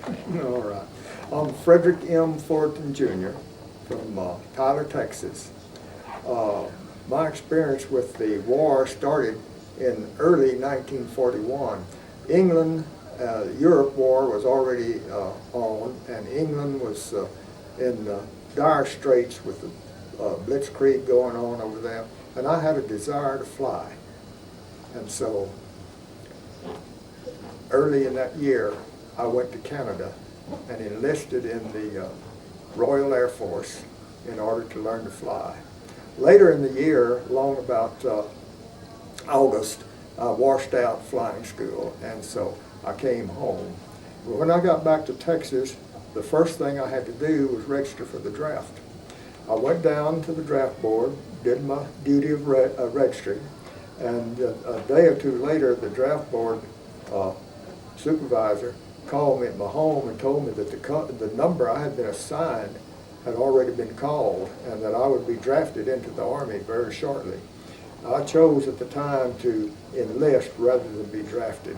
All right. I'm Frederick M. Fullerton Jr. from Tyler, Texas. My experience with the war started in early 1941. England, Europe war was already on, and England was in dire straits with the blitzkrieg going on over there, and I had a desire to fly. And so early in that year, I went to Canada and enlisted in the Royal Air Force in order to learn to fly. Later in the year, along about August, I washed out flying school, and so I came home. But when I got back to Texas, the first thing I had to do was register for the draft. I went down to the draft board, did my duty of registering, and a day or two later, the draft board supervisor called me at my home and told me that the number I had been assigned had already been called and that I would be drafted into the Army very shortly. I chose at the time to enlist rather than be drafted.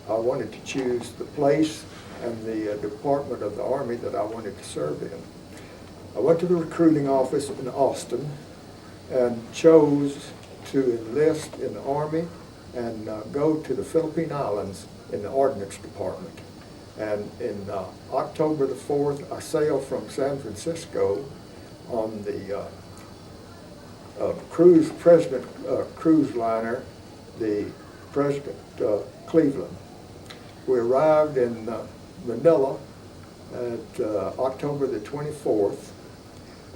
I wanted to choose the place and the department of the Army that I wanted to serve in. I went to the recruiting office in Austin and chose to enlist in the Army and go to the Philippine Islands in the Ordnance Department. And in October the 4th, I sailed from San Francisco on the President cruise liner, the President Cleveland. We arrived in Manila at October the 24th,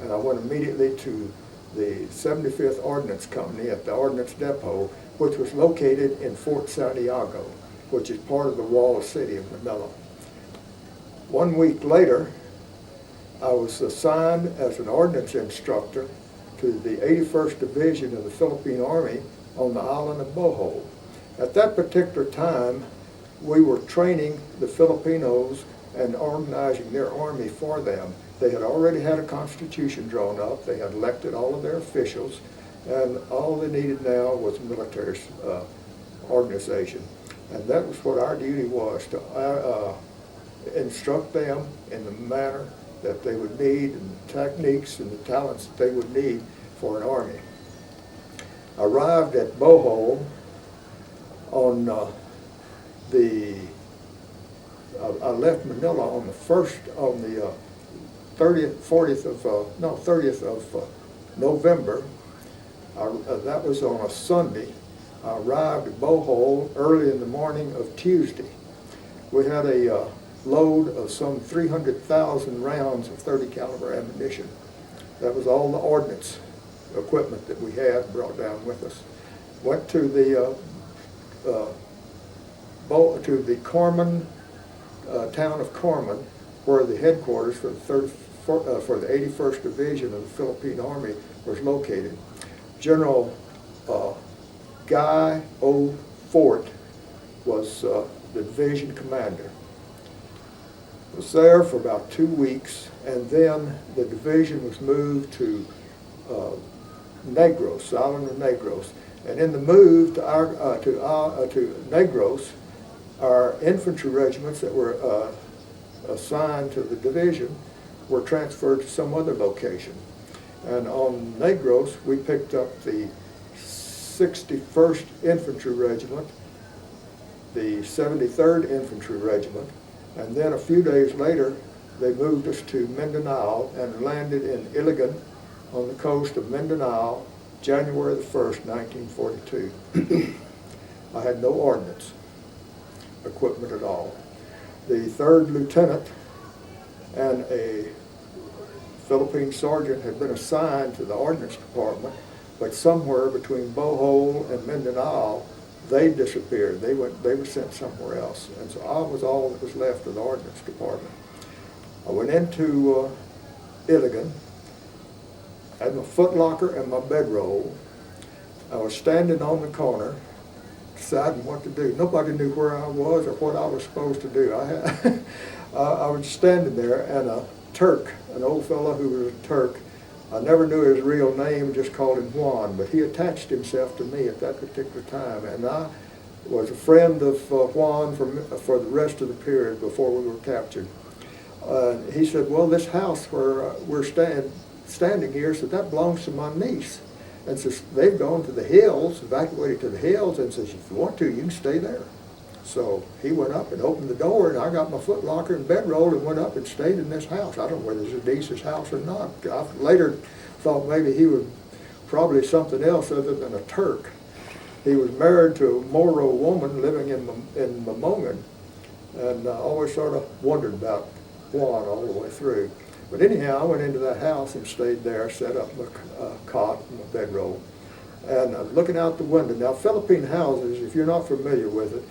and I went immediately to the 75th Ordnance Company at the Ordnance Depot, which was located in Fort Santiago, which is part of the walled city of Manila. 1 week later, I was assigned as an ordnance instructor to the 81st Division of the Philippine Army on the island of Bohol. At that particular time, we were training the Filipinos and organizing their army for them. They had already had a constitution drawn up, they had elected all of their officials, and all they needed now was military organization. And that was what our duty was, to instruct them in the manner that they would need and the techniques and the talents that they would need for an army. I arrived at Bohol on I left Manila on the 30th of November. That was on a Sunday. I arrived at Bohol early in the morning of Tuesday. We had a load of some 300,000 rounds of 30 caliber ammunition. That was all the ordnance equipment that we had brought down with us. Went to the Corman, town of Corman, where the headquarters for the 81st Division of the Philippine Army was located. General Guy O. Fort was the division commander. Was there for about 2 weeks, and then the division was moved to Negros, the island of Negros. And in the move to Negros, our infantry regiments that were assigned to the division were transferred to some other location. And on Negros, we picked up the 61st Infantry Regiment, the 73rd Infantry Regiment, and then a few days later, they moved us to Mindanao and landed in Iligan on the coast of Mindanao, January the 1st, 1942. I had no ordnance equipment at all. The 3rd Lieutenant and a Philippine sergeant had been assigned to the Ordnance Department, but somewhere between Bohol and Mindanao, they disappeared. They were sent somewhere else. And so I was all that was left of the Ordnance Department. I went into Iligan, had my footlocker and my bedroll. I was standing on the corner, deciding what to do. Nobody knew where I was or what I was supposed to do. I was standing there, and a Turk, an old fellow who was a Turk, I never knew his real name, just called him Juan, but he attached himself to me at that particular time, and I was a friend of Juan for the rest of the period before we were captured. He said, well, this house where we're standing here, said, that belongs to my niece. And says, they've gone to the hills, evacuated to the hills, and says, if you want to, you can stay there. So he went up and opened the door, and I got my foot locker and bedroll and went up and stayed in this house. I don't know whether it's a niece's house or not. I later thought maybe he was probably something else other than a Turk. He was married to a Moro woman living in Mamongan, and I always sort of wondered about Juan all the way through. But anyhow, I went into that house and stayed there, set up my cot and my bedroll, and looking out the window. Now, Philippine houses, if you're not familiar with it,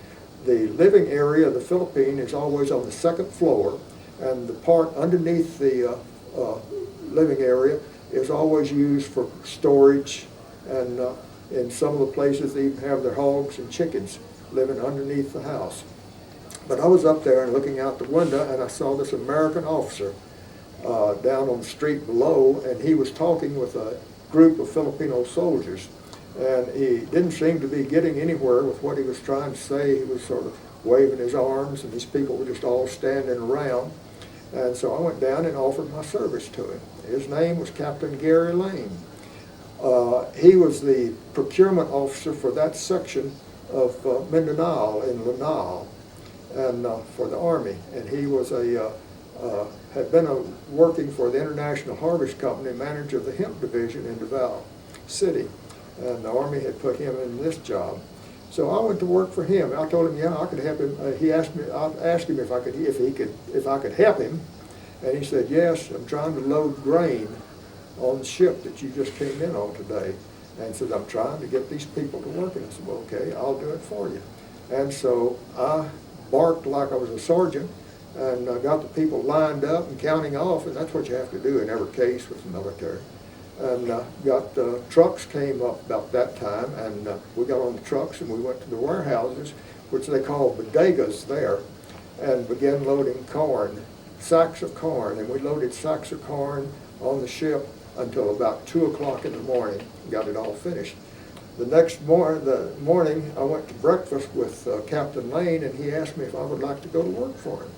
the living area of the Philippine is always on the second floor, and the part underneath the living area is always used for storage, and in some of the places they even have their hogs and chickens living underneath the house. But I was up there and looking out the window, and I saw this American officer down on the street below, and he was talking with a group of Filipino soldiers. And he didn't seem to be getting anywhere with what he was trying to say. He was sort of waving his arms, and these people were just all standing around. And so I went down and offered my service to him. His name was Captain Gary Lane. He was the procurement officer for that section of Mindanao in Lanao, and for the Army. And he was had been working for the International Harvest Company, manager of the hemp division in Davao City. And the Army had put him in this job. So I went to work for him. I told him, yeah, I could help him. He asked me, I asked him if I could help him. And he said, yes, I'm trying to load grain on the ship that you just came in on today. And he said, I'm trying to get these people to work. And I said, well, okay, I'll do it for you. And so I barked like I was a sergeant, and got the people lined up and counting off, and that's what you have to do in every case with the military. And trucks came up about that time, and we got on the trucks and we went to the warehouses, which they call bodegas there, and began loading corn, sacks of corn, and we loaded sacks of corn on the ship until about 2 o'clock in the morning, got it all finished. The next morning, I went to breakfast with Captain Lane, and he asked me if I would like to go to work for him.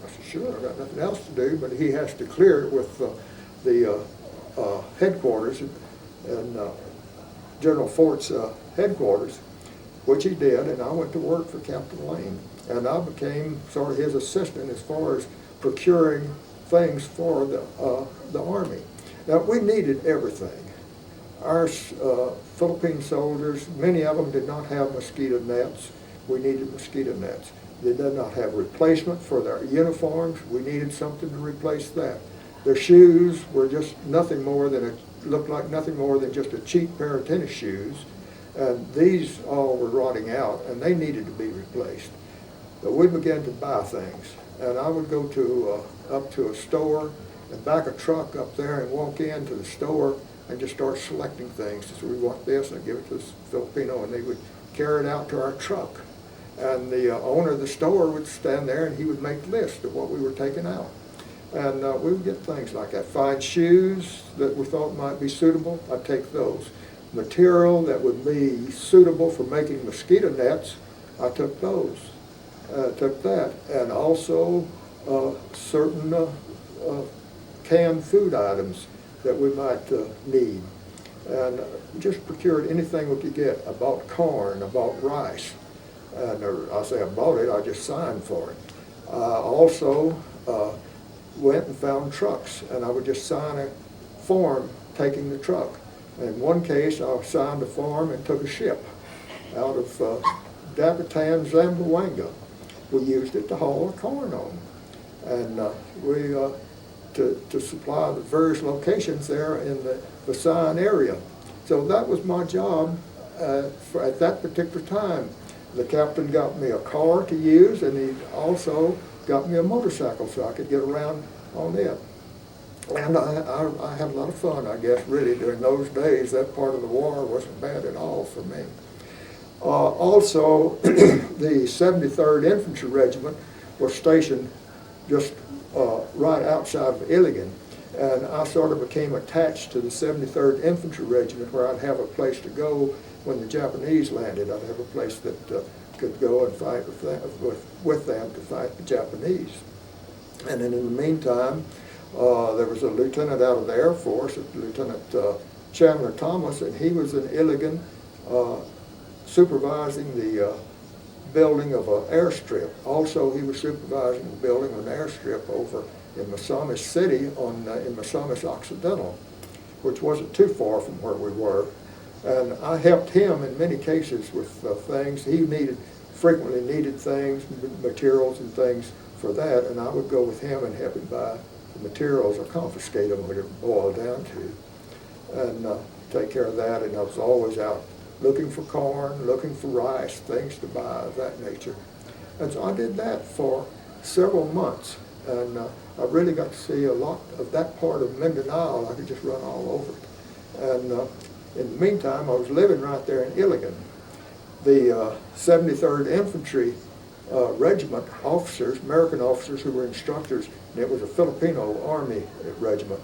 I said, sure, I've got nothing else to do, but he has to clear it with the headquarters and General Fort's headquarters, which he did, and I went to work for Captain Lane. And I became sort of his assistant as far as procuring things for the Army. Now, we needed everything. Our Philippine soldiers, many of them did not have mosquito nets. We needed mosquito nets. They did not have replacement for their uniforms. We needed something to replace that. Their shoes were just nothing more than looked like nothing more than just a cheap pair of tennis shoes. And these all were rotting out, and they needed to be replaced. But we began to buy things. And I would go to up to a store and back a truck up there and walk into the store and just start selecting things. So we want this, and I'd give it to this Filipino, and they would carry it out to our truck. And the owner of the store would stand there, and he would make lists of what we were taking out. And we would get things like that. Find shoes that we thought might be suitable, I'd take those. Material that would be suitable for making mosquito nets, I took those. Took that. And also certain canned food items that we might need. And just procured anything we could get. I bought corn, I bought rice. And I say I bought it, I just signed for it. Also went and found trucks, and I would just sign a form taking the truck. And in one case, I signed a form and took a ship out of Dapitan, Zamboanga. We used it to haul our corn on. And to supply the various locations there in the Visayan area. So that was my job at that particular time. The captain got me a car to use, and he also got me a motorcycle so I could get around on it. And I had a lot of fun, I guess, really, during those days. That part of the war wasn't bad at all for me. Also, the 73rd Infantry Regiment was stationed just right outside of Iligan. And I sort of became attached to the 73rd Infantry Regiment, where I'd have a place to go when the Japanese landed. I'd have a place that could go and fight with them to fight the Japanese. And then in the meantime, there was a lieutenant out of the Air Force, Lieutenant Chandler Thomas, and he was in Iligan supervising the building of an airstrip. Also, he was supervising the building of an airstrip over in Misamis City in Misamis Occidental, which wasn't too far from where we were. And I helped him in many cases with things. He frequently needed things, materials and things for that, and I would go with him and help him buy the materials or confiscate them, whatever it boiled down to, and take care of that. And I was always out looking for corn, looking for rice, things to buy of that nature. And so I did that for several months, and I really got to see a lot of that part of Mindanao. I could just run all over it. And in the meantime, I was living right there in Iligan. The 73rd Infantry Regiment officers, American officers who were instructors, and it was a Filipino Army regiment,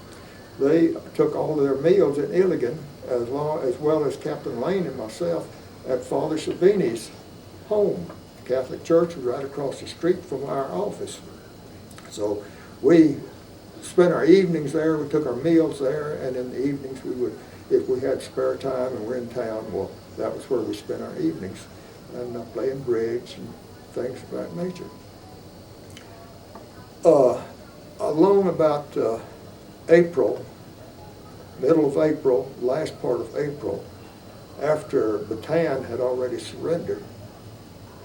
they took all of their meals in Iligan, as well as Captain Lane and myself, at Father Savini's home. The Catholic Church was right across the street from our office. So we spent our evenings there, we took our meals there, and in the evenings we would, if we had spare time and we're in town, well, that was where we spent our evenings, and playing bridge and things of that nature. Along about April, middle of April, last part of April, after Bataan had already surrendered,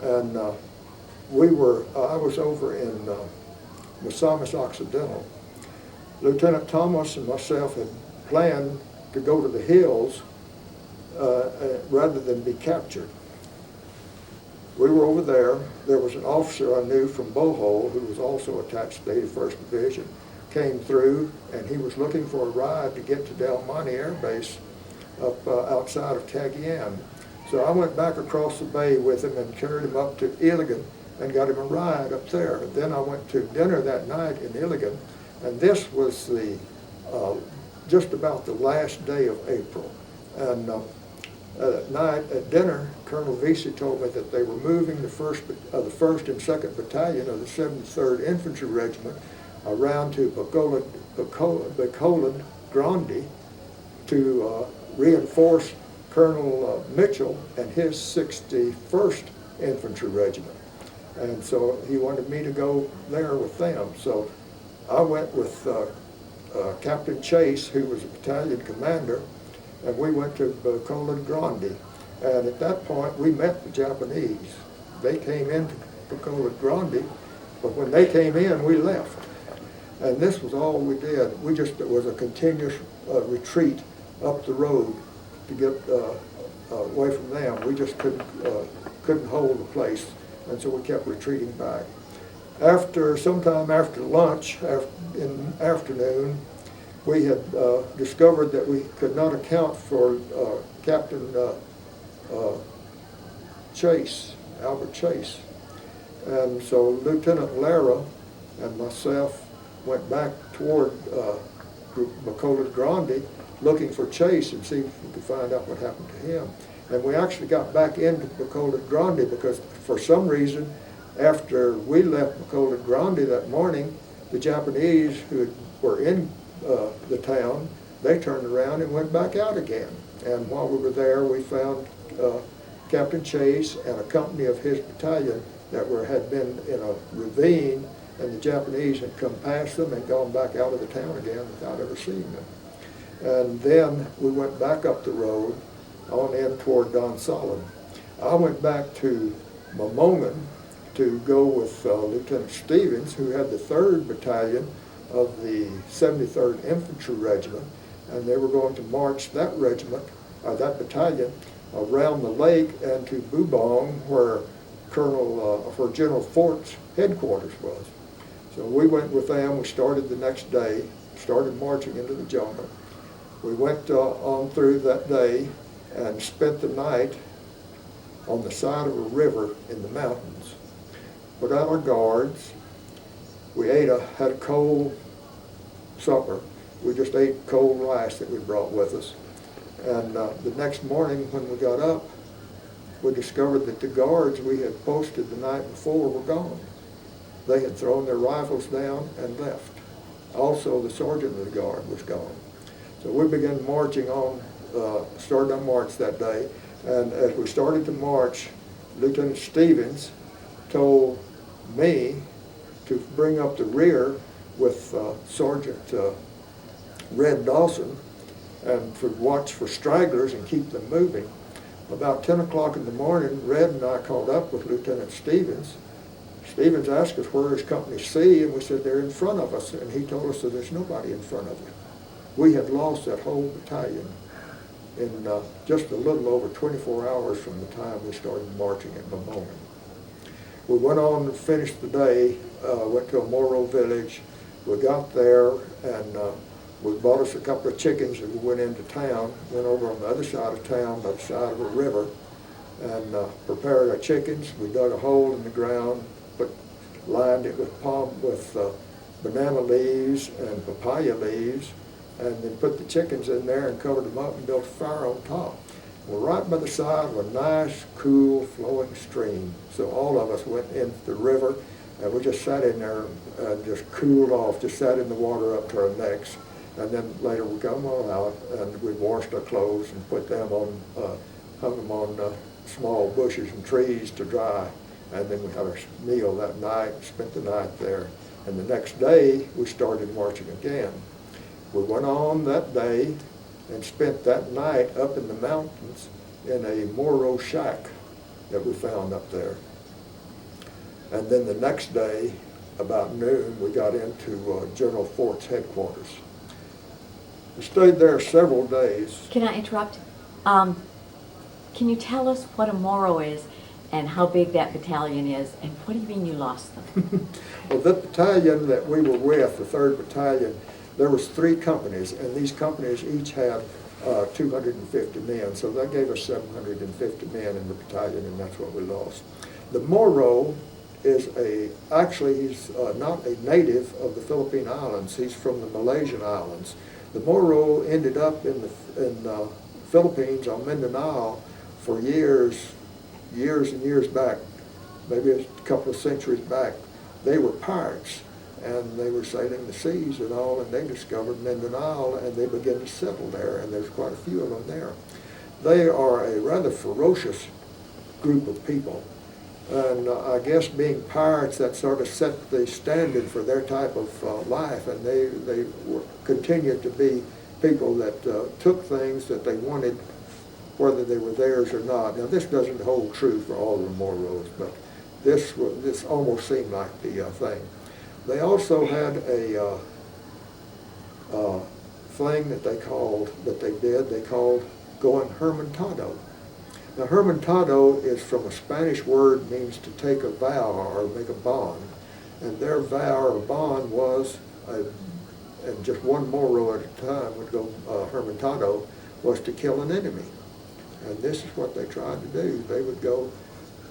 and I was over in Misamis Occidental. Lieutenant Thomas and myself had planned to go to the hills rather than be captured. We were over there. There was an officer I knew from Bohol who was also attached to the 81st Division, came through, and he was looking for a ride to get to Del Monte Air Base up outside of Cagayan. So I went back across the bay with him and carried him up to Iligan and got him a ride up there. Then I went to dinner that night in Iligan, and this was the just about the last day of April. And that night at dinner, Colonel Vesey told me that they were moving the 1st and 2nd Battalion of the 73rd Infantry Regiment around to Bacolod Grande to reinforce Colonel Mitchell and his 61st Infantry Regiment. And so he wanted me to go there with them. So I went with Captain Chase, who was a battalion commander, and we went to Bacolod Grande. And at that point, we met the Japanese. They came into Bacolod Grande, but when they came in, we left. And this was all we did. It was a continuous retreat up the road to get away from them. We just couldn't hold the place, and so we kept retreating back. Sometime after lunch, in the afternoon, we had discovered that we could not account for Captain Chase, Albert Chase. And so Lieutenant Lara and myself went back toward Bacolod Grande looking for Chase and see if we could find out what happened to him. And we actually got back into Bacolod Grande because for some reason, after we left Bacolod Grande that morning, the Japanese who were in the town, they turned around and went back out again. And while we were there, we found Captain Chase and a company of his battalion that had been in a ravine, and the Japanese had come past them and gone back out of the town again without ever seeing them. And then we went back up the road on in toward Don Solon. I went back to Mamongan to go with Lieutenant Stevens, who had the 3rd Battalion of the 73rd Infantry Regiment, and they were going to march that regiment, that battalion, around the lake and to Bubong, where General Fort's headquarters was. So we went with them. We started the next day, started marching into the jungle. We went on through that day and spent the night on the side of a river in the mountains. Put out our guards. We had a cold supper. We just ate cold rice that we brought with us. And the next morning when we got up, we discovered that the guards we had posted the night before were gone. They had thrown their rifles down and left. Also, the sergeant of the guard was gone. So we began marching on, started our march that day, and as we started to march, Lieutenant Stevens told me to bring up the rear with Sergeant Red Dawson and to watch for stragglers and keep them moving. About 10 o'clock in the morning, Red and I called up with Lieutenant Stevens. Stevens asked us where is Company C, and we said they're in front of us, and he told us that there's nobody in front of you. We had lost that whole battalion in just a little over 24 hours from the time we started marching at Mamoni. We went on and finished the day, went to a Moro village. We got there, and we bought us a couple of chickens, and we went into town, went over on the other side of town, by the side of a river, and prepared our chickens. We dug a hole in the ground, lined it with banana leaves and papaya leaves, and then put the chickens in there and covered them up and built a fire on top. We're right by the side of a nice, cool, flowing stream. So all of us went into the river, and we just sat in there and just cooled off, just sat in the water up to our necks. And then later we come on out, and we washed our clothes and put them on, hung them on small bushes and trees to dry. And then we had our meal that night and spent the night there. And the next day, we started marching again. We went on that day and spent that night up in the mountains in a Moro shack that we found up there. And then the next day, about noon, we got into General Fort's headquarters. We stayed there several days. Can I interrupt? Can you tell us what a Moro is and how big that battalion is, and what do you mean you lost them? Well, that battalion that we were with, the 3rd Battalion, there was 3 companies, and these companies each had 250 men, so that gave us 750 men in the battalion, and that's what we lost. The Moro is actually he's not a native of the Philippine Islands, he's from the Malaysian Islands. The Moro ended up in the Philippines on Mindanao for years and years back, maybe a couple of centuries back. They were pirates, and they were sailing the seas and all, and they discovered Mindanao, and they began to settle there, and there's quite a few of them there. They are a rather ferocious group of people, and I guess being pirates, that sort of set the standard for their type of life, and they continued to be people that took things that they wanted, whether they were theirs or not. Now, this doesn't hold true for all the Moros, but this almost seemed like the thing. They also had a thing that they called going hermantado. Now, hermantado is from a Spanish word, means to take a vow or make a bond. And their vow or bond was, and just one Moro at a time would go hermantado, was to kill an enemy. And this is what they tried to do. They would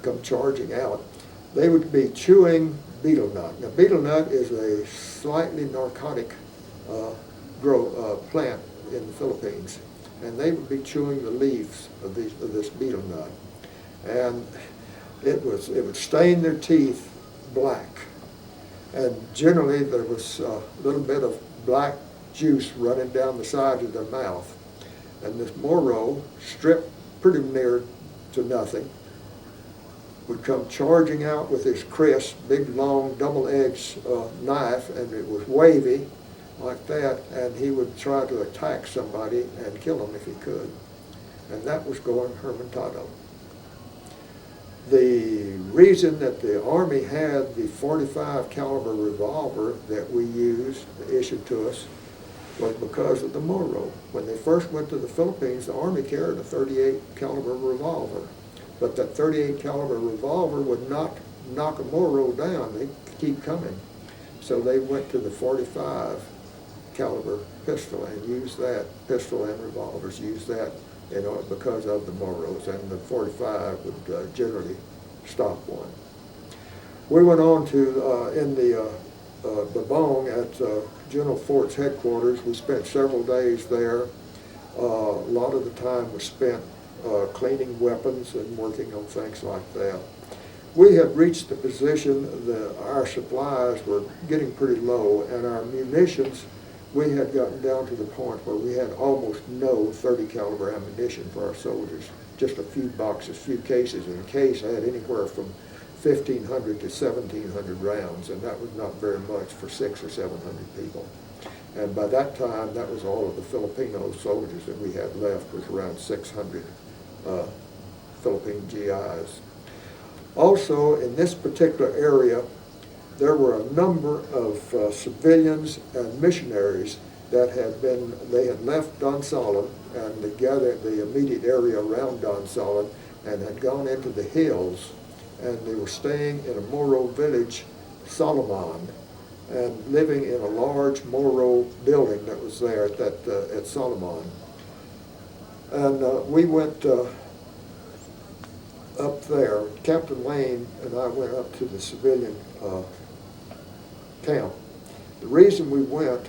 come charging out. They would be chewing betel nut. Now, betel nut is a slightly narcotic plant in the Philippines, and they would be chewing the leaves of this betel nut, and it would stain their teeth black, and generally there was a little bit of black juice running down the sides of their mouth, and this Moro, stripped pretty near to nothing, would come charging out with his crisp, big, long, double-edged knife, and it was wavy like that, and he would try to attack somebody and kill them if he could. And that was going hermantado. The reason that the Army had the .45 caliber revolver that we used, issued to us, was because of the Moro. When they first went to the Philippines, the Army carried a .38 caliber revolver. But that .38 caliber revolver would not knock a Moro down. They'd keep coming. So they went to the .45 caliber pistol and used that, pistol and revolvers, used that because of the Moros, and the .45 would generally stop one. We went on to, in the Babong at General Fort's headquarters. We spent several days there. A lot of the time was spent cleaning weapons and working on things like that. We had reached the position that our supplies were getting pretty low, and our munitions, we had gotten down to the point where we had almost no 30 caliber ammunition for our soldiers. Just a few boxes, few cases. In a case I had anywhere from 1,500 to 1,700 rounds, and that was not very much for 600 or 700 people. And by that time, that was all of the Filipino soldiers that we had left, was around 600 Philippine GIs. Also, in this particular area, there were a number of civilians and missionaries that they had left Don Solon and the immediate area around Don Solon and had gone into the hills, and they were staying in a Moro village, Solomon, and living in a large Moro building that was there at Solomon. And we went up there. Captain Lane and I went up to the civilian camp. The reason we went,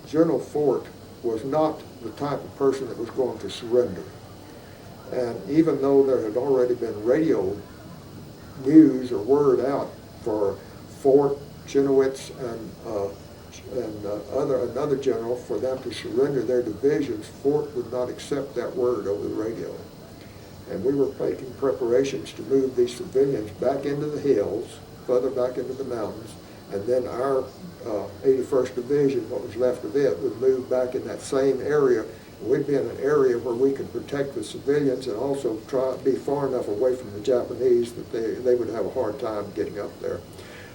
General Fort was not the type of person that was going to surrender. And even though there had already been radio news or word out for Fort, Chenoweth, and another general for them to surrender their divisions, Fort would not accept that word over the radio. And we were making preparations to move these civilians back into the hills, further back into the mountains, and then our 81st Division, what was left of it, would move back in that same area. We'd be in an area where we could protect the civilians and also try to be far enough away from the Japanese that they would have a hard time getting up there.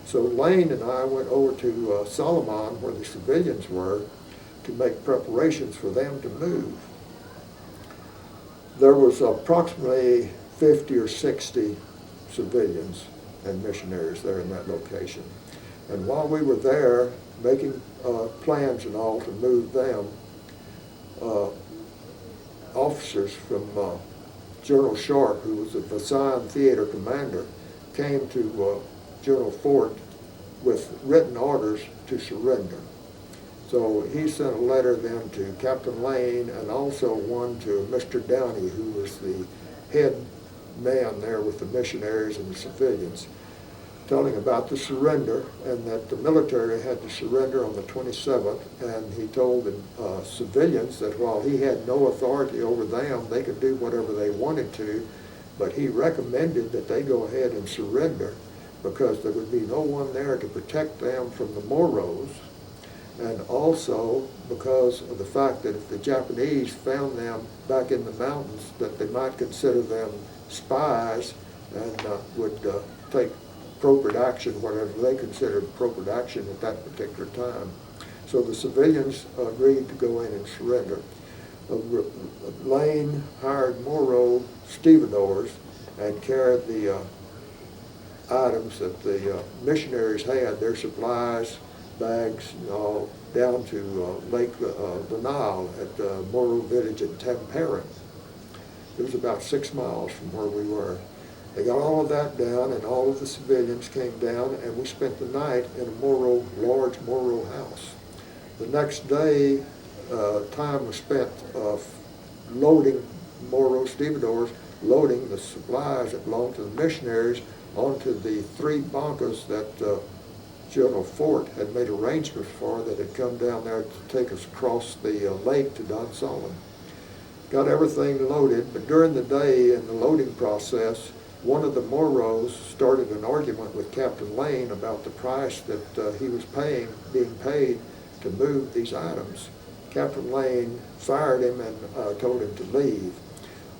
So Lane and I went over to Solomon, where the civilians were, to make preparations for them to move. There was approximately 50 or 60 civilians and missionaries there in that location. And while we were there making plans and all to move them, officers from General Sharp, who was the Visan theater commander, came to General Fort with written orders to surrender. So he sent a letter then to Captain Lane and also one to Mr. Downey, who was the head man there with the missionaries and the civilians, telling about the surrender and that the military had to surrender on the 27th. And he told the civilians that while he had no authority over them, they could do whatever they wanted to, but he recommended that they go ahead and surrender because there would be no one there to protect them from the Moros, and also because of the fact that if the Japanese found them back in the mountains, that they might consider them spies and would take appropriate action, whatever they considered appropriate action at that particular time. So the civilians agreed to go in and surrender. Lane hired Moro stevedores and carried the items that the missionaries had, their supplies, bags, and all, down to Lake the Nile at the Moro village in Tamparan. It was about 6 miles from where we were. They got all of that down, and all of the civilians came down, and we spent the night in a large Moro house. The next day, time was spent loading Moro stevedores, loading the supplies that belonged to the missionaries onto the 3 bancas that General Fort had made arrangements for that had come down there to take us across the lake to Don Solon. Got everything loaded, but during the day in the loading process, one of the Moros started an argument with Captain Lane about the price that he was being paid to move these items. Captain Lane fired him and told him to leave.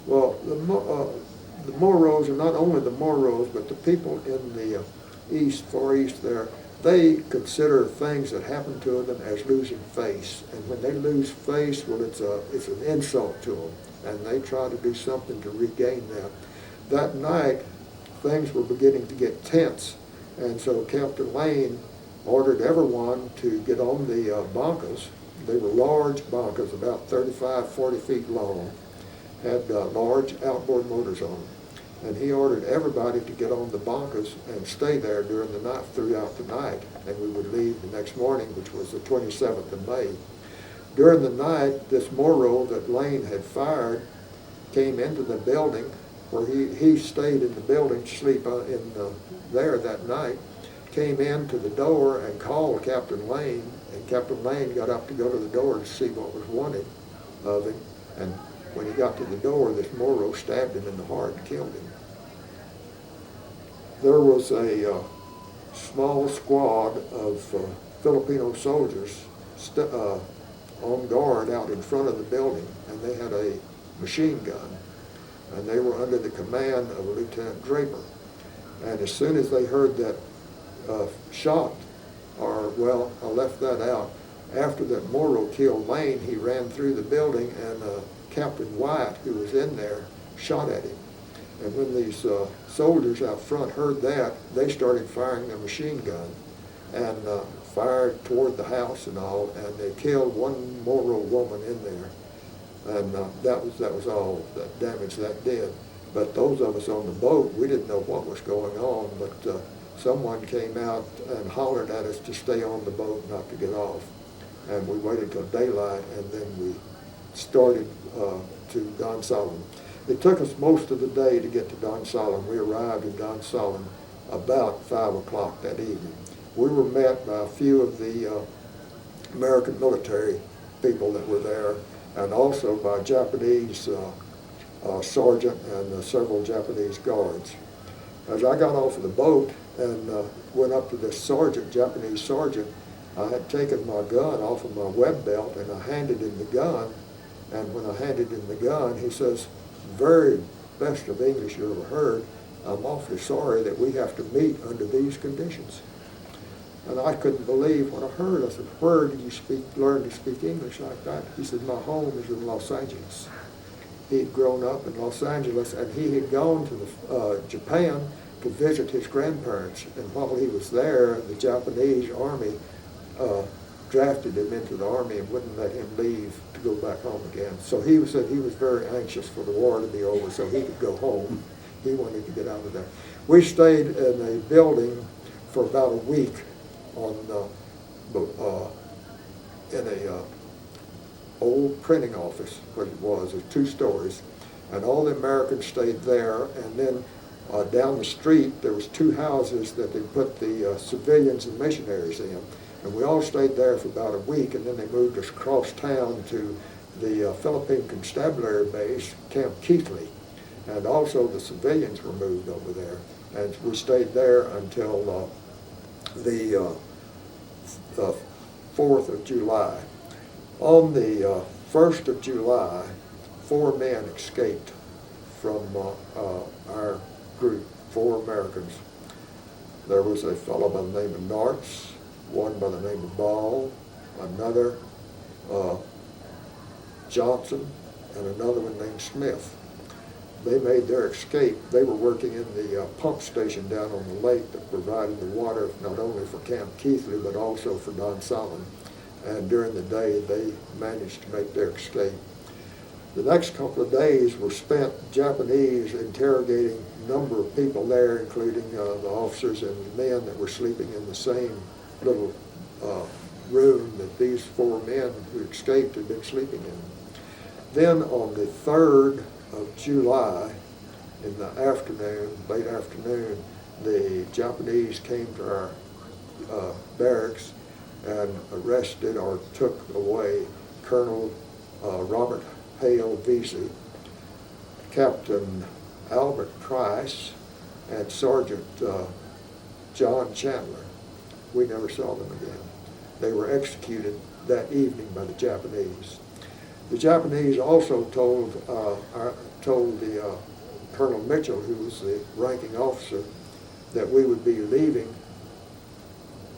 Well, the Moros, and not only the Moros, but the people in the Far East there, they consider things that happen to them as losing face. And when they lose face, well, it's an insult to them, and they try to do something to regain that. That night, things were beginning to get tense, and so Captain Lane ordered everyone to get on the bancas. They were large bancas, about 35, 40 feet long, had large outboard motors on them. And he ordered everybody to get on the bancas and stay there during the night, throughout the night, and we would leave the next morning, which was the 27th of May. During the night, this Moro that Lane had fired came into the building where he stayed in the building, sleep there that night, came into the door and called Captain Lane, and Captain Lane got up to go to the door to see what was wanted of him, and when he got to the door, this Moro stabbed him in the heart and killed him. There was a small squad of Filipino soldiers on guard out in front of the building, and they had a machine gun, and they were under the command of Lieutenant Draper. And as soon as they heard that shot, I left that out. After that Moro killed Lane, he ran through the building, and Captain White, who was in there, shot at him. And when these soldiers out front heard that, they started firing their machine gun and fired toward the house and all, and they killed one Moro woman in there. And that was all the damage that did. But those of us on the boat, we didn't know what was going on, but someone came out and hollered at us to stay on the boat, not to get off. And we waited till daylight, and then we started to Don Solomon. It took us most of the day to get to Don Solomon. We arrived in Don Solomon about 5 o'clock that evening. We were met by a few of the American military people that were there, and also by Japanese sergeant and several Japanese guards. As I got off of the boat and went up to this Japanese sergeant, I had taken my gun off of my web belt and I handed him the gun. And when I handed him the gun, he says, "Very best of English you ever heard. I'm awfully sorry that we have to meet under these conditions." And I couldn't believe what I heard. I said, "Where did you learn to speak English like that?" He said, "My home is in Los Angeles." He had grown up in Los Angeles, and he had gone to Japan to visit his grandparents. And while he was there, the Japanese Army drafted him into the Army and wouldn't let him leave to go back home again. So he said he was very anxious for the war to be over so he could go home. He wanted to get out of there. We stayed in a building for about a week in a old printing office, what it was 2 stories, and all the Americans stayed there. And then down the street there was 2 houses that they put the civilians and missionaries in, and we all stayed there for about a week. And then they moved us across town to the Philippine Constabulary base, Camp Keithley, and also the civilians were moved over there, and we stayed there until the 4th of July. On the 1st of July, 4 men escaped from our group, 4 Americans. There was a fellow by the name of Nartz, one by the name of Ball, another Johnson, and another one named Smith. They made their escape. They were working in the pump station down on the lake that provided the water not only for Camp Keithley but also for Don Solomon. And during the day they managed to make their escape. The next couple of days were spent Japanese interrogating a number of people there, including the officers and the men that were sleeping in the same little room that these 4 men who escaped had been sleeping in. Then on the 3rd of July, in the afternoon, late afternoon, the Japanese came to our barracks and arrested or took away Colonel Robert Hale Vesey, Captain Albert Price, and Sergeant John Chandler. We never saw them again. They were executed that evening by the Japanese. The Japanese also told the Colonel Mitchell, who was the ranking officer, that we would be leaving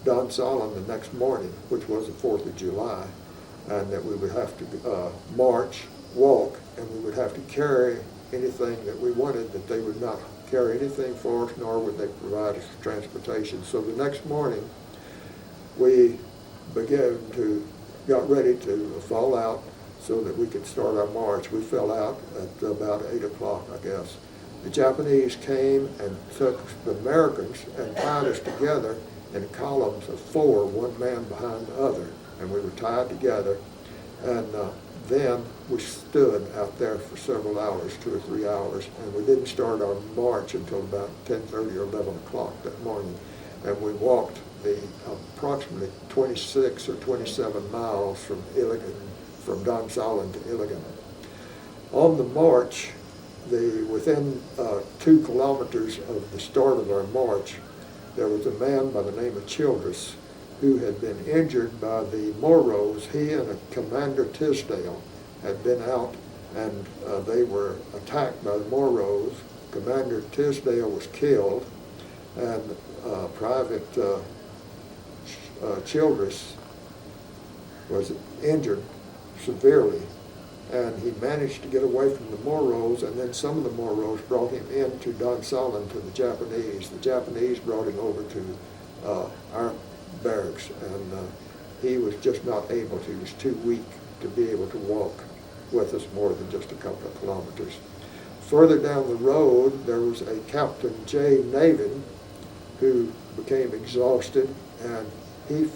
Don Solomon the next morning, which was the 4th of July, and that we would have to walk, and we would have to carry anything that we wanted, that they would not carry anything for us, nor would they provide us with transportation. So the next morning, we got ready to fall out so that we could start our march. We fell out at about 8 o'clock, I guess. The Japanese came and took the Americans and tied us together in columns of 4, one man behind the other, and we were tied together. And then we stood out there for several hours, 2 or 3 hours, and we didn't start our march until about 10:30 or 11 o'clock that morning. And we walked the approximately 26 or 27 miles from from Donsalin to Illigan. On the march, within 2 kilometers of the start of our march, there was a man by the name of Childress who had been injured by the Moros. He and a Commander Tisdale had been out, and they were attacked by the Moros. Commander Tisdale was killed, and Private Childress was injured severely, and he managed to get away from the Moros, and then some of the Moros brought him into Donsalin to the Japanese. The Japanese brought him over to our barracks, and he was just not able to. He was too weak to be able to walk with us more than just a couple of kilometers. Further down the road, there was a Captain J. Navin who became exhausted, and he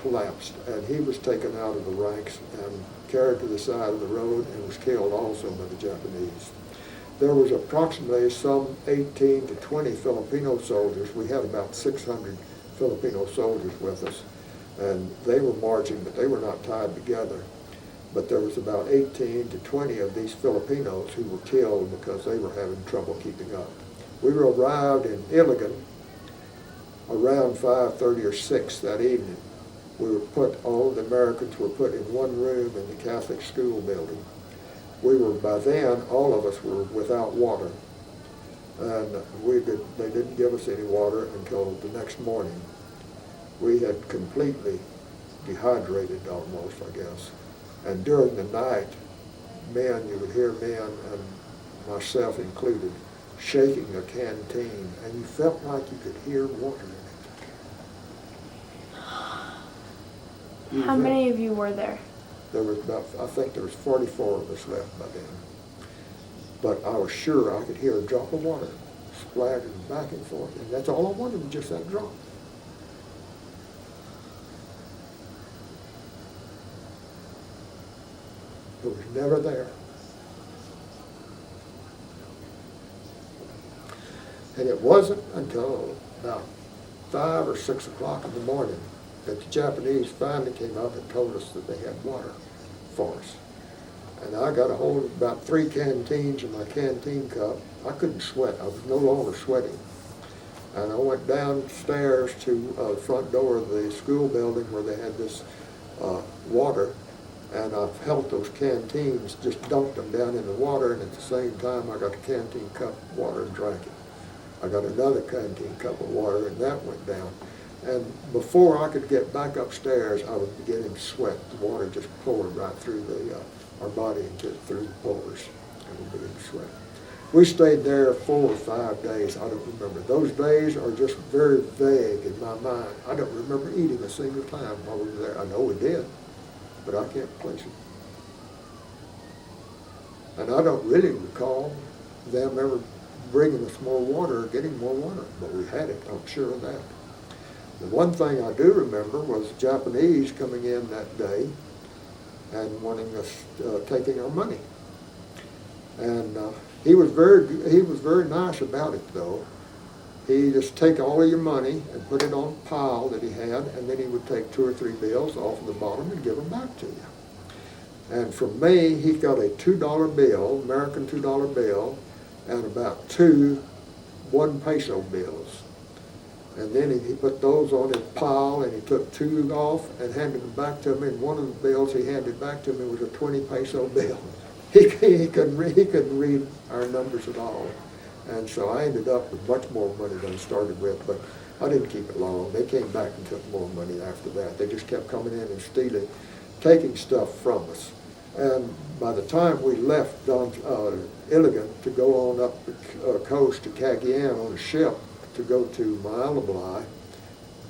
collapsed, and he was taken out of the ranks and carried to the side of the road and was killed also by the Japanese. There was approximately some 18 to 20 Filipino soldiers. We had about 600 Filipino soldiers with us, and they were marching, but they were not tied together. But there was about 18 to 20 of these Filipinos who were killed because they were having trouble keeping up. We arrived in Illigan around 5:30 or 6 that evening. All of the Americans were put in one room in the Catholic school building. By then, all of us were without water. And they didn't give us any water until the next morning. We had completely dehydrated almost, I guess. And during the night, you would hear men, and myself included, shaking a canteen, and you felt like you could hear water in it. How many of you were there? There was I think there was 44 of us left by then. But I was sure I could hear a drop of water splattering back and forth, and that's all I wanted was just that drop. It was never there. And it wasn't until about 5 or 6 o'clock in the morning that the Japanese finally came up and told us that they had water for us. And I got a hold of about 3 canteens in my canteen cup. I couldn't sweat. I was no longer sweating. And I went downstairs to the front door of the school building where they had this water, and I held those canteens, just dumped them down in the water, and at the same time I got the canteen cup of water and drank it. I got another canteen cup of water, and that went down. And before I could get back upstairs, I was beginning to sweat. The water just poured right through our body and through the pores, and we began to sweat. We stayed there 4 or 5 days. I don't remember. Those days are just very vague in my mind. I don't remember eating a single time while we were there. I know we did, but I can't place it. And I don't really recall them ever bringing us more water or getting more water, but we had it, I'm sure of that. The one thing I do remember was the Japanese coming in that day and wanting us, taking our money. And he was very nice about it, though. He'd just take all of your money and put it on a pile that he had, and then he would take 2 or 3 bills off of the bottom and give them back to you. And from me, he got a $2 bill, American $2 bill, and about 2 1-peso bills. And then he put those on his pile, and he took 2 off and handed them back to me. And one of the bills he handed back to me was a 20-peso bill. He couldn't read our numbers at all. And so I ended up with much more money than I started with, but I didn't keep it long. They came back and took more money after that. They just kept coming in and stealing, taking stuff from us. And by the time we left Illigan to go on up the coast to Cagayan on a ship to go to Maalabalai,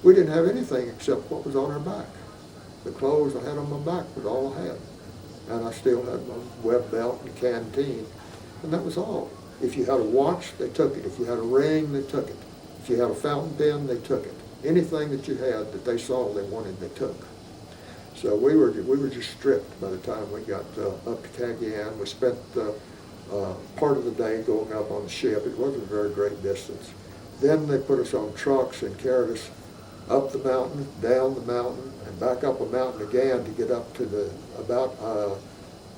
we didn't have anything except what was on our back. The clothes I had on my back was all I had. And I still had my web belt and canteen, and that was all. If you had a watch, they took it. If you had a ring, they took it. If you had a fountain pen, they took it. Anything that you had that they saw they wanted, they took. So we were just stripped by the time we got up to Cagayan. We spent part of the day going up on the ship. It wasn't a very great distance. Then they put us on trucks and carried us up the mountain, down the mountain, and back up a mountain again to get up to the about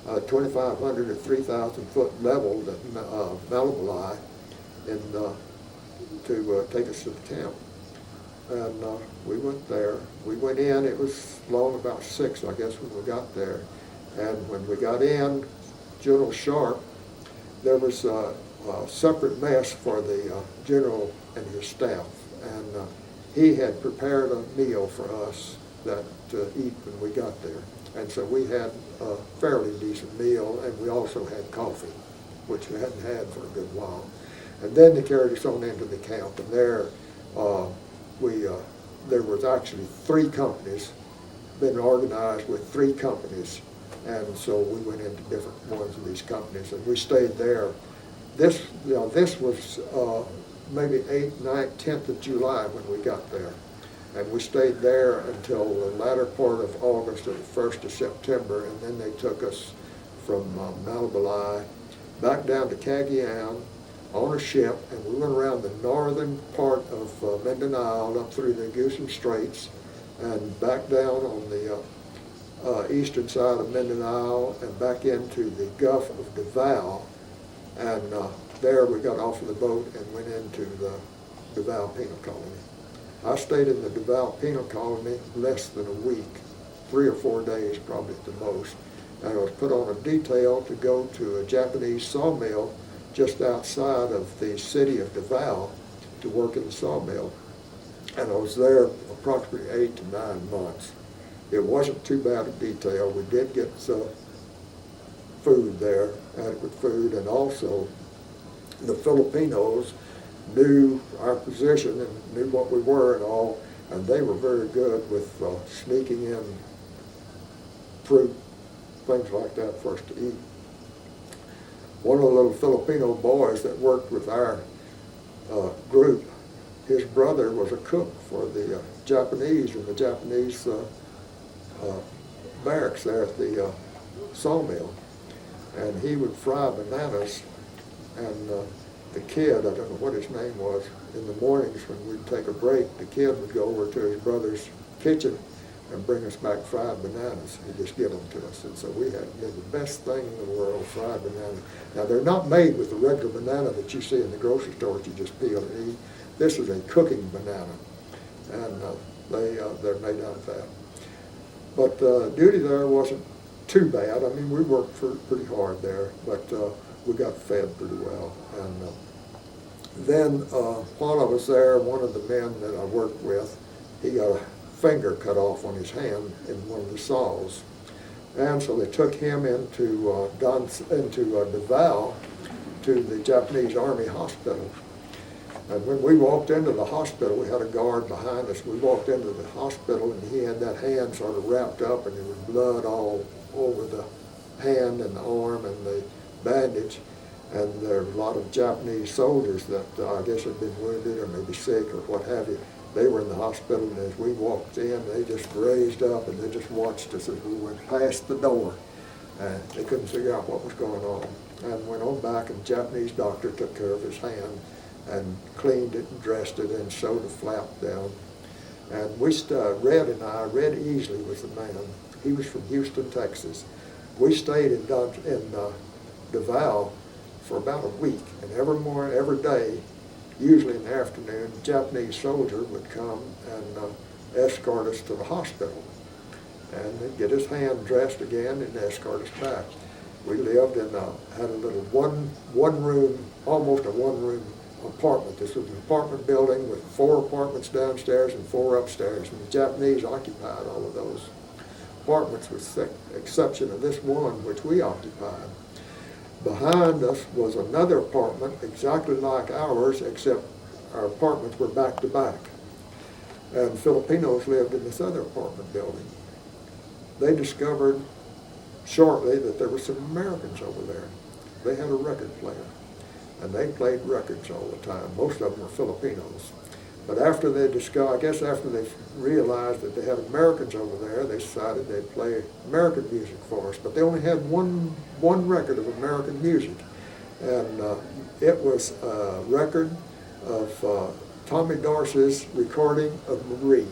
2,500 or 3,000 foot level that Malabali, and to take us to the camp. And we went there. We went in. It was long about 6, I guess, when we got there. And when we got in, General Sharp, there was a separate mess for the general and his staff, and he had prepared a meal for us that to eat when we got there. And so we had a fairly decent meal, and we also had coffee, which we hadn't had for a good while. And then they carried us on into the camp, and there there was actually 3 companies, been organized with 3 companies, and so we went into different ones of these companies, and we stayed there. This was maybe 8th, 9th, 10th of July when we got there. And we stayed there until the latter part of August or the 1st of September, and then they took us from Malabali back down to Cagayan on a ship, and we went around the northern part of Mindanao up through the Gusan Straits and back down on the eastern side of Mindanao and back into the Gulf of Davao. And there we got off of the boat and went into the Davao Penal Colony. I stayed in the Davao Penal Colony less than a week, 3 or 4 days probably at the most. And I was put on a detail to go to a Japanese sawmill just outside of the city of Davao to work in the sawmill. And I was there approximately 8 to 9 months. It wasn't too bad a detail. We did get food there, adequate food, and also the Filipinos knew our position and knew what we were and all, and they were very good with sneaking in fruit, things like that for us to eat. One of the little Filipino boys that worked with our group, his brother was a cook for the Japanese in the Japanese barracks there at the sawmill. And he would fry bananas, and the kid, I don't know what his name was, in the mornings when we'd take a break, the kid would go over to his brother's kitchen and bring us back fried bananas. He'd just give them to us. And so we had the best thing in the world, fried bananas. Now, they're not made with the regular banana that you see in the grocery store that you just peel and eat. This is a cooking banana, and they're made out of that. But duty there wasn't too bad. I mean, we worked pretty hard there, but we got fed pretty well. And then while I was there, one of the men that I worked with, he got a finger cut off on his hand in one of the saws. And so they took him into Davao to the Japanese Army hospital. And when we walked into the hospital, we had a guard behind us. We walked into the hospital, and he had that hand sort of wrapped up, and there was blood all over the hand and the arm and the bandage. And there were a lot of Japanese soldiers that I guess had been wounded or maybe sick or what have you. They were in the hospital, and as we walked in, they just raised up and they just watched us as we went past the door. And they couldn't figure out what was going on. And went on back, and the Japanese doctor took care of his hand and cleaned it and dressed it and sewed a flap down. And we Red Red Easley was the man. He was from Houston, Texas. We stayed in Davao for about a week, and every day, usually in the afternoon, a Japanese soldier would come and escort us to the hospital. And they'd get his hand dressed again and escort us back. We lived in had a little one room, almost a one-room apartment. This was an apartment building with 4 apartments downstairs and 4 upstairs, and the Japanese occupied all of those apartments with the exception of this one which we occupied. Behind us was another apartment exactly like ours, except our apartments were back to back. And Filipinos lived in this other apartment building. They discovered shortly that there were some Americans over there. They had a record player, and they played records all the time. Most of them were Filipinos. But after they discovered, I guess after they realized that they had Americans over there, they decided they'd play American music for us. But they only had one record of American music, and it was a record of Tommy Dorsey's recording of Marie.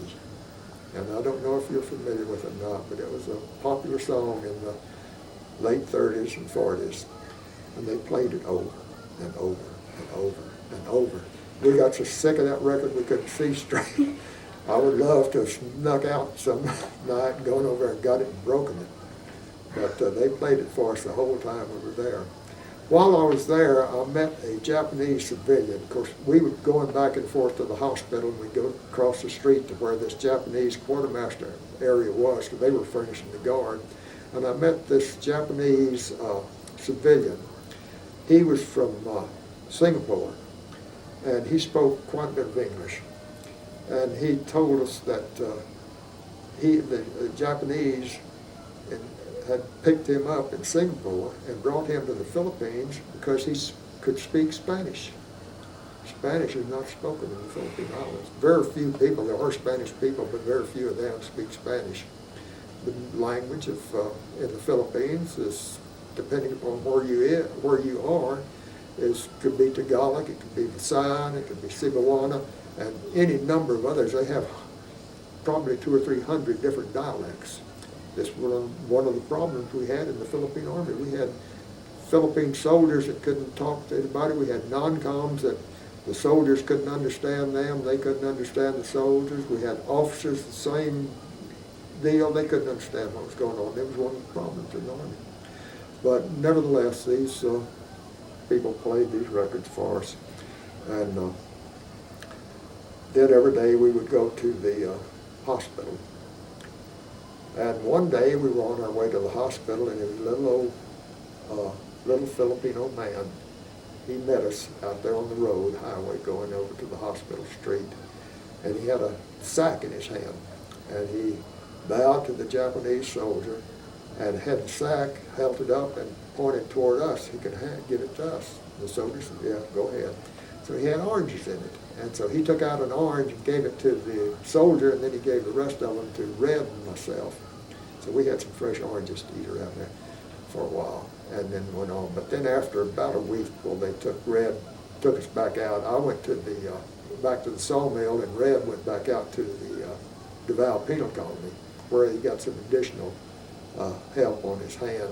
And I don't know if you're familiar with it or not, but it was a popular song in the late 30s and 40s. And they played it over and over and over and over. We got so sick of that record we couldn't see straight. I would love to have snuck out some night and gone over and got it and broken it. But they played it for us the whole time we were there. While I was there, I met a Japanese civilian. Of course, we were going back and forth to the hospital, and we'd go across the street to where this Japanese quartermaster area was, because they were furnishing the guard. And I met this Japanese civilian. He was from Singapore, and he spoke quite a bit of English. And he told us that the Japanese had picked him up in Singapore and brought him to the Philippines because he could speak Spanish. Spanish is not spoken in the Philippine Islands. Very few people, there are Spanish people, but very few of them speak Spanish. The language of in the Philippines is, depending upon where you are, could be Tagalog, it could be Visayan, it could be Cebuana, and any number of others. They have probably 200 or 300 different dialects. This was one of the problems we had in the Philippine Army. We had Philippine soldiers that couldn't talk to anybody. We had non-coms that the soldiers couldn't understand them. They couldn't understand the soldiers. We had officers, the same deal. They couldn't understand what was going on. It was one of the problems in the Army. But nevertheless, these people played these records for us. And then every day we would go to the hospital. And one day we were on our way to the hospital, and there was a little Filipino man. He met us out there on the road, highway, going over to the hospital street. And he had a sack in his hand. And he bowed to the Japanese soldier and had the sack, held it up and pointed toward us. He could give it to us. The soldier said, yeah, go ahead. So he had oranges in it. And so he took out an orange and gave it to the soldier, and then he gave the rest of them to Red and myself. So we had some fresh oranges to eat around there for a while, and then went on. But then after about a week, well, they took us back out. I went to back to the sawmill, and Red went back out to the Davao Penal Colony, where he got some additional help on his hand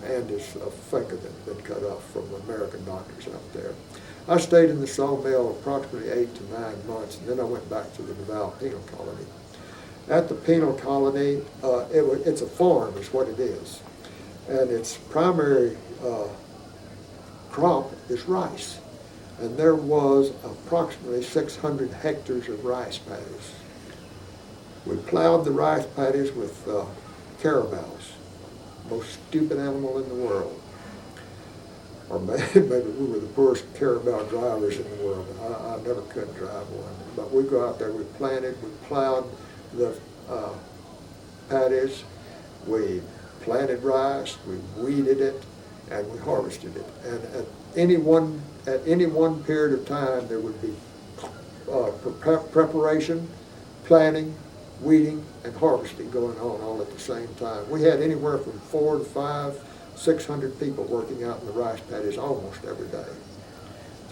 and his finger that had been cut off from American doctors out there. I stayed in the sawmill approximately 8 to 9 months, and then I went back to the Davao Penal Colony. At the penal colony, it's a farm is what it is, and its primary crop is rice, and there was approximately 600 hectares of rice paddies. We plowed the rice paddies with carabaos, most stupid animal in the world. Or maybe we were the poorest carabao drivers in the world. I never could drive one. But we go out there, we planted, we plowed the paddies, we planted rice, we weeded it, and we harvested it. And at any one period of time, there would be preparation, planting, weeding, and harvesting going on all at the same time. We had anywhere from 400 to 500, 600 people working out in the rice paddies almost every day.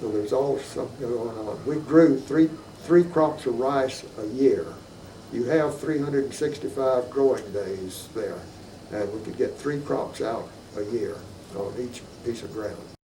So there's always something going on. We grew three crops of rice a year. You have 365 growing days there, and we could get 3 crops out a year on each piece of ground.